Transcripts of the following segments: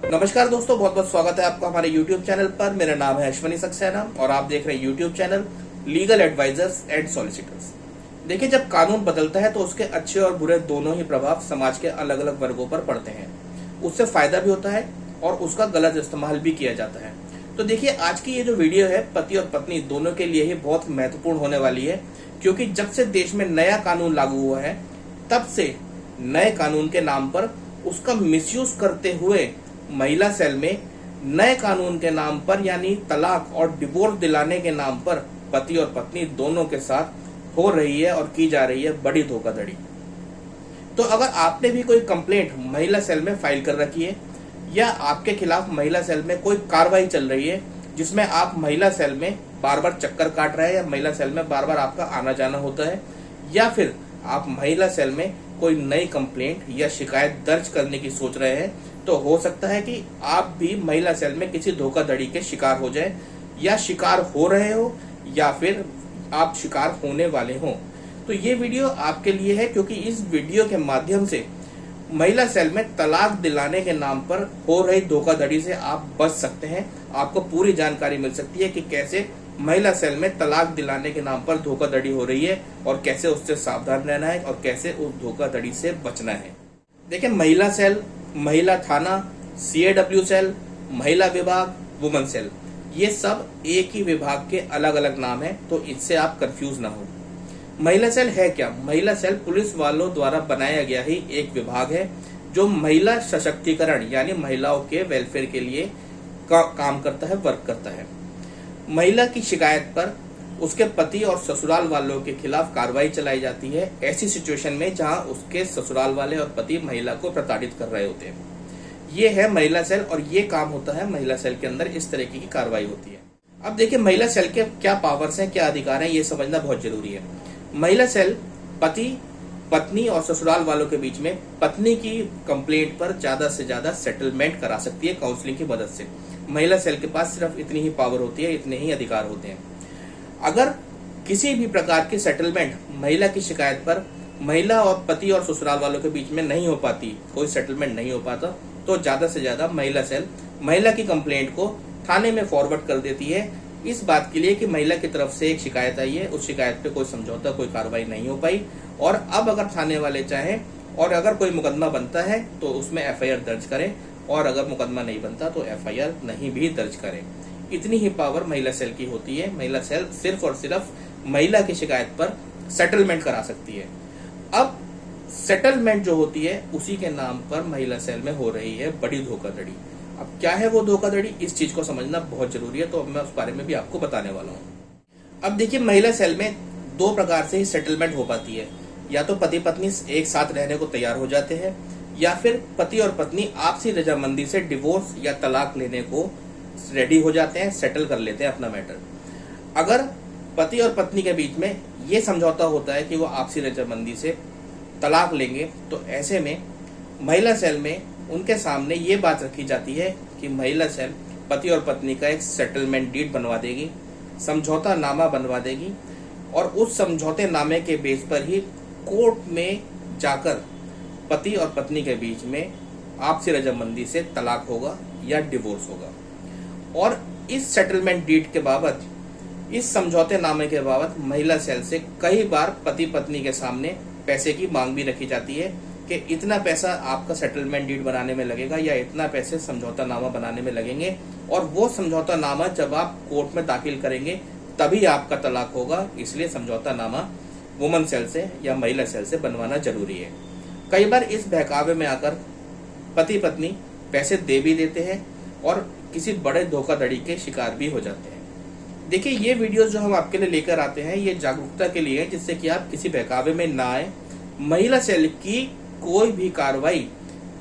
नमस्कार दोस्तों, बहुत बहुत स्वागत है आपका हमारे YouTube चैनल पर। मेरा नाम है अश्वनी सक्सेना और आप देख रहे हैं YouTube channel legal advisers and solicitors. देखिए, जब कानून बदलता है तो उसके अच्छे और बुरे दोनों ही प्रभाव समाज के अलग अलग वर्गों पर पड़ते हैं। उससे फायदा भी होता है और उसका गलत इस्तेमाल भी किया जाता है। तो देखिए, आज की ये जो वीडियो है पति और पत्नी दोनों के लिए ही बहुत महत्वपूर्ण होने वाली है, क्योंकि जब से देश में नया कानून लागू हुआ है तब से नए कानून के नाम पर उसका मिसयूज करते हुए महिला सेल में नए कानून के नाम पर यानी तलाक और डिवोर्स दिलाने के नाम पर पति और पत्नी दोनों के साथ हो रही है और की जा रही है बड़ी धोखाधड़ी। तो अगर आपने भी कोई कंप्लेंट महिला सेल में फाइल कर रखी है या आपके खिलाफ महिला सेल में कोई कार्रवाई चल रही है जिसमें आप महिला सेल में बार बार चक्कर काट रहे हैं या महिला सेल में बार बार आपका आना जाना होता है, या फिर आप महिला सेल में कोई नई कंप्लेंट या शिकायत दर्ज करने की सोच रहे हैं, तो हो सकता है कि आप भी महिला सेल में किसी धोखाधड़ी के शिकार हो जाए, या शिकार हो रहे हो या फिर आप शिकार होने वाले हो। तो ये वीडियो आपके लिए है, क्योंकि इस वीडियो के माध्यम से महिला सेल में तलाक दिलाने के नाम पर हो रही धोखाधड़ी से आप बच सकते हैं। आपको पूरी जानकारी मिल सकती है कि कैसे महिला सेल में तलाक दिलाने के नाम पर धोखाधड़ी हो रही है और कैसे उससे सावधान रहना है और कैसे उस धोखाधड़ी से बचना है। देखिए, महिला सेल, महिला थाना, CAW सेल, महिला विभाग, वुमन सेल, ये सब एक ही विभाग के अलग अलग नाम है, तो इससे आप कंफ्यूज ना हो। महिला सेल है क्या? महिला सेल पुलिस वालों द्वारा बनाया गया ही एक विभाग है जो महिला सशक्तिकरण यानी महिलाओं के वेलफेयर के लिए काम करता है, वर्क करता है। महिला की शिकायत पर उसके पति और ससुराल वालों के खिलाफ कार्रवाई चलाई जाती है ऐसी सिचुएशन में जहां उसके ससुराल वाले और पति महिला को प्रताड़ित कर रहे होते हैं। ये है महिला सेल और ये काम होता है महिला सेल के अंदर, इस तरीके की कार्रवाई होती है। अब देखिए, महिला सेल के क्या पावर्स हैं, क्या अधिकार हैं, ये समझना बहुत जरूरी है। महिला सेल पति, पत्नी और ससुराल वालों के बीच में पत्नी की कंप्लेंट पर ज्यादा से ज्यादा सेटलमेंट करा सकती है काउंसलिंग की मदद से। महिला सेल के पास सिर्फ इतनी ही पावर होती है, इतने ही अधिकार होते हैं। अगर किसी भी प्रकार की सेटलमेंट महिला की शिकायत पर महिला और पति और ससुराल वालों के बीच में नहीं हो पाती, कोई सेटलमेंट नहीं हो पाता, तो ज्यादा से ज्यादा महिला सेल महिला की कंप्लेंट को थाने में फॉरवर्ड कर देती है, इस बात के लिए कि महिला की तरफ से एक शिकायत आई है, उस शिकायत पे कोई समझौता, कोई कार्रवाई नहीं हो पाई, और अब अगर थाने वाले चाहें और अगर कोई मुकदमा बनता है तो उसमें FIR दर्ज करें, और अगर मुकदमा नहीं बनता तो FIR नहीं भी दर्ज करें। इतनी ही पावर महिला सेल की होती है। महिला सेल सिर्फ और सिर्फ महिला की शिकायत पर सेटलमेंट करा सकती है। अब सेटलमेंट जो होती है उसी के नाम पर महिला सेल में हो रही है बड़ी धोखाधड़ी। अब क्या है वो धोखाधड़ी, इस चीज को समझना बहुत जरूरी है, तो अब मैं उस बारे में भी आपको बताने वाला हूँ। अब देखिए, महिला सेल में दो प्रकार से ही सेटलमेंट हो पाती है। या तो पति पत्नी एक साथ रहने को तैयार हो जाते हैं, या फिर पति और पत्नी आपसी रजामंदी से डिवोर्स या तलाक लेने को रेडी हो जाते हैं, सेटल कर लेते हैं अपना मैटर। अगर पति और पत्नी के बीच में ये समझौता होता है कि वो आपसी रजामंदी से तलाक लेंगे, तो ऐसे में महिला सेल में उनके सामने ये बात रखी जाती है कि महिला सेल पति और पत्नी का एक सेटलमेंट डीड बनवा देगी, समझौता नामा बनवा देगी, और उस समझौते नामे के बेस पर ही कोर्ट में जाकर पति और पत्नी के बीच में आपसी रजामंदी से तलाक होगा या डिवोर्स होगा। और इस सेटलमेंट डीड के बाबत, इस समझौते नामे के बाबत महिला सेल से कई बार पति पत्नी के सामने पैसे की मांग भी रखी जाती है कि इतना पैसा आपका सेटलमेंट डीड बनाने में लगेगा या इतना पैसे समझौता नामा बनाने में लगेंगे, और वो समझौता नामा जब आप कोर्ट में दाखिल करेंगे तभी आपका तलाक होगा, इसलिए समझौता नामा वुमन सेल से या महिला सेल से बनवाना जरूरी है। कई बार इस बहकावे में आकर पति पत्नी पैसे दे भी देते हैं और किसी बड़े धोखाधड़ी के शिकार भी हो जाते हैं। देखिए, ये वीडियोस जो हम आपके लिए लेकर आते हैं ये जागरूकता के लिए है, जिससे कि आप किसी बहकावे में ना आए। महिला सेल की कोई भी कार्रवाई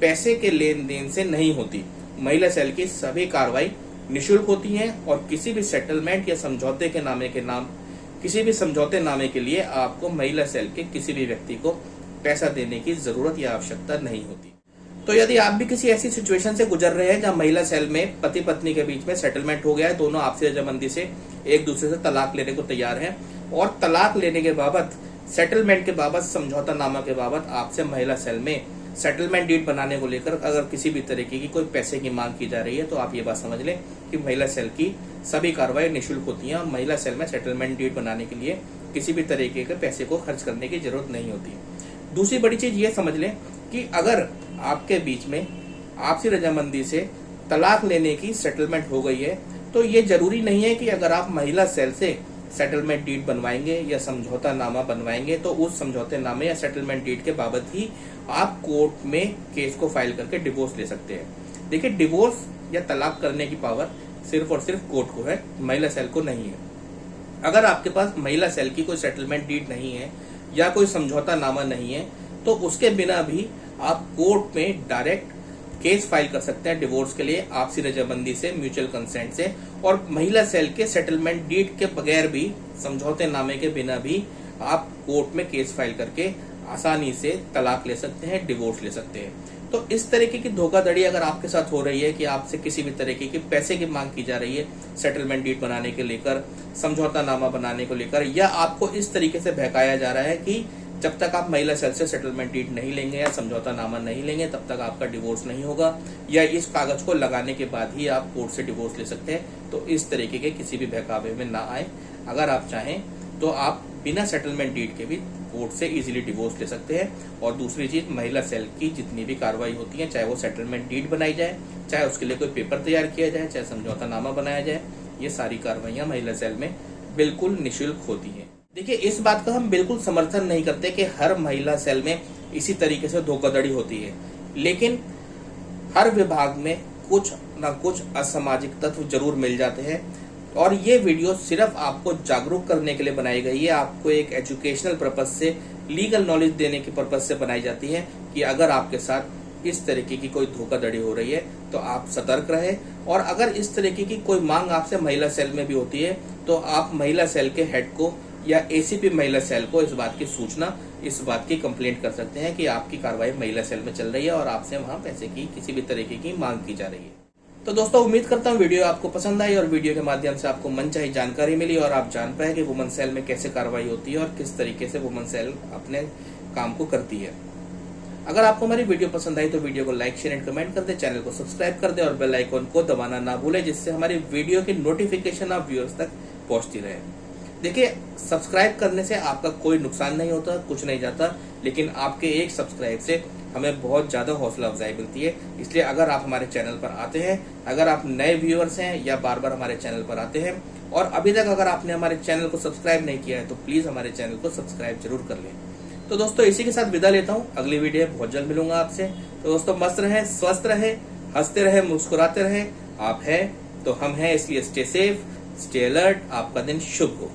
पैसे के लेन देन से नहीं होती। महिला सेल की सभी कार्रवाई निःशुल्क होती हैं और किसी भी सेटलमेंट या समझौते के किसी भी समझौते नामे के लिए आपको महिला सेल के किसी भी व्यक्ति को पैसा देने की जरूरत या आवश्यकता नहीं होती। तो यदि आप भी किसी ऐसी सिचुएशन से गुजर रहे हैं जहां महिला सेल में पति पत्नी के बीच में सेटलमेंट हो गया है, दोनों आपसी रजामंदी से एक दूसरे से तलाक लेने को तैयार हैं, और तलाक लेने के बाबत, सेटलमेंट के बाबत, समझौता नामा के बाबत आपसे महिला सेल में सेटलमेंट डीड बनाने को लेकर अगर किसी भी तरीके की कोई पैसे की मांग की जा रही है तो आप ये बात समझ लें कि महिला सेल की सभी कार्रवाई निःशुल्क होती हैं और महिला सेल में सेटलमेंट डीड बनाने के लिए किसी भी तरीके के पैसे को खर्च करने की जरूरत नहीं होती। दूसरी बड़ी चीज ये समझ लें कि अगर आपके बीच में आपसी रजामंदी से तलाक लेने की सेटलमेंट हो गई है तो ये जरूरी नहीं है कि अगर आप महिला सेल से सेटलमेंट डीड बनवाएंगे या समझौता नामा बनवाएंगे तो उस समझौते नामे या सेटलमेंट डीड के बाबत ही आप कोर्ट में केस को फाइल करके डिवोर्स ले सकते हैं। देखिए, डिवोर्स या तलाक करने की पावर सिर्फ और सिर्फ कोर्ट को है, महिला सेल को नहीं है। अगर आपके पास महिला सेल की कोई सेटलमेंट डीड नहीं है या कोई समझौता नामा नहीं है तो उसके बिना भी आप कोर्ट में डायरेक्ट केस फाइल कर सकते हैं डिवोर्स के लिए, आपसी रजामंदी से, म्यूचुअल कंसेंट से, और महिला सेल के सेटलमेंट डीड के बगैर भी, समझौते नामे के बिना भी आप कोर्ट में केस फाइल करके आसानी से तलाक ले सकते हैं, डिवोर्स ले सकते हैं। तो इस तरीके की धोखाधड़ी अगर आपके साथ हो रही है कि आपसे किसी भी तरीके की पैसे की मांग की जा रही है सेटलमेंट डीड बनाने के लेकर, समझौता नामा बनाने को लेकर, या आपको इस तरीके से बहकाया जा रहा है कि जब तक आप महिला सेल से सेटलमेंट डीड नहीं लेंगे या समझौता नामा नहीं लेंगे तब तक आपका डिवोर्स नहीं होगा, या इस कागज को लगाने के बाद ही आप कोर्ट से डिवोर्स ले सकते हैं, तो इस तरीके के किसी भी बहकावे में ना आए। अगर आप चाहें तो आप बिना सेटलमेंट डीड के भी कोर्ट से इजीली डिवोर्स ले सकते हैं। और दूसरी चीज, महिला सेल की जितनी भी कार्रवाई होती है, चाहे वो सेटलमेंट डीड बनाई जाए, चाहे उसके लिए कोई पेपर तैयार किया जाए, चाहे समझौता नामा बनाया जाए, ये सारी कार्रवाइयां महिला सेल में बिल्कुल निःशुल्क होती है। देखिए, इस बात का हम बिल्कुल समर्थन नहीं करते कि हर महिला सेल में इसी तरीके से धोखाधड़ी होती है, लेकिन हर विभाग में कुछ न कुछ असामाजिक तत्व जरूर मिल जाते हैं। और ये वीडियो सिर्फ आपको जागरूक करने के लिए बनाई गई है, आपको एक एजुकेशनल पर्पज से, लीगल नॉलेज देने की पर्पज से बनाई जाती है कि अगर आपके साथ इस तरीके की कोई धोखाधड़ी हो रही है तो आप सतर्क रहे। और अगर इस तरीके की कोई मांग आपसे महिला सेल में भी होती है तो आप महिला सेल के हेड को या एसीपी महिला सेल को इस बात की सूचना, इस बात की कंप्लेंट कर सकते हैं कि आपकी कार्रवाई महिला सेल में चल रही है और आपसे वहां पैसे की किसी भी तरीके की मांग की जा रही है। तो दोस्तों, उम्मीद करता हूँ वीडियो आपको पसंद आई और वीडियो के माध्यम से आपको मनचाही जानकारी मिली और आप जान पाए कि वुमन सेल में कैसे कार्रवाई होती है और किस तरीके से वुमन सेल अपने काम को करती है। अगर आपको हमारी वीडियो पसंद आई तो वीडियो को लाइक, शेयर एंड कमेंट कर दे, चैनल को सब्सक्राइब कर दे और बेल आइकॉन को दबाना ना भूले, जिससे हमारी वीडियो की नोटिफिकेशन आप व्यूअर्स तक पहुंचती रहे। देखिए, सब्सक्राइब करने से आपका कोई नुकसान नहीं होता, कुछ नहीं जाता, लेकिन आपके एक सब्सक्राइब से हमें बहुत ज्यादा हौसला अफजाई मिलती है। इसलिए अगर आप हमारे चैनल पर आते हैं, अगर आप नए व्यूअर्स हैं या बार बार हमारे चैनल पर आते हैं और अभी तक अगर आपने हमारे चैनल को सब्सक्राइब नहीं किया है तो प्लीज हमारे चैनल को सब्सक्राइब जरूर कर लें। तो दोस्तों, इसी के साथ विदा लेता हूँ, अगली वीडियो बहुत जल्द मिलूंगा आपसे। तो दोस्तों, मस्त रहे, स्वस्थ रहे, हंसते रहे, मुस्कुराते रहे। आप हैं तो हम हैं, इसलिए स्टे सेफ, स्टे अलर्ट। आपका दिन शुभ हो।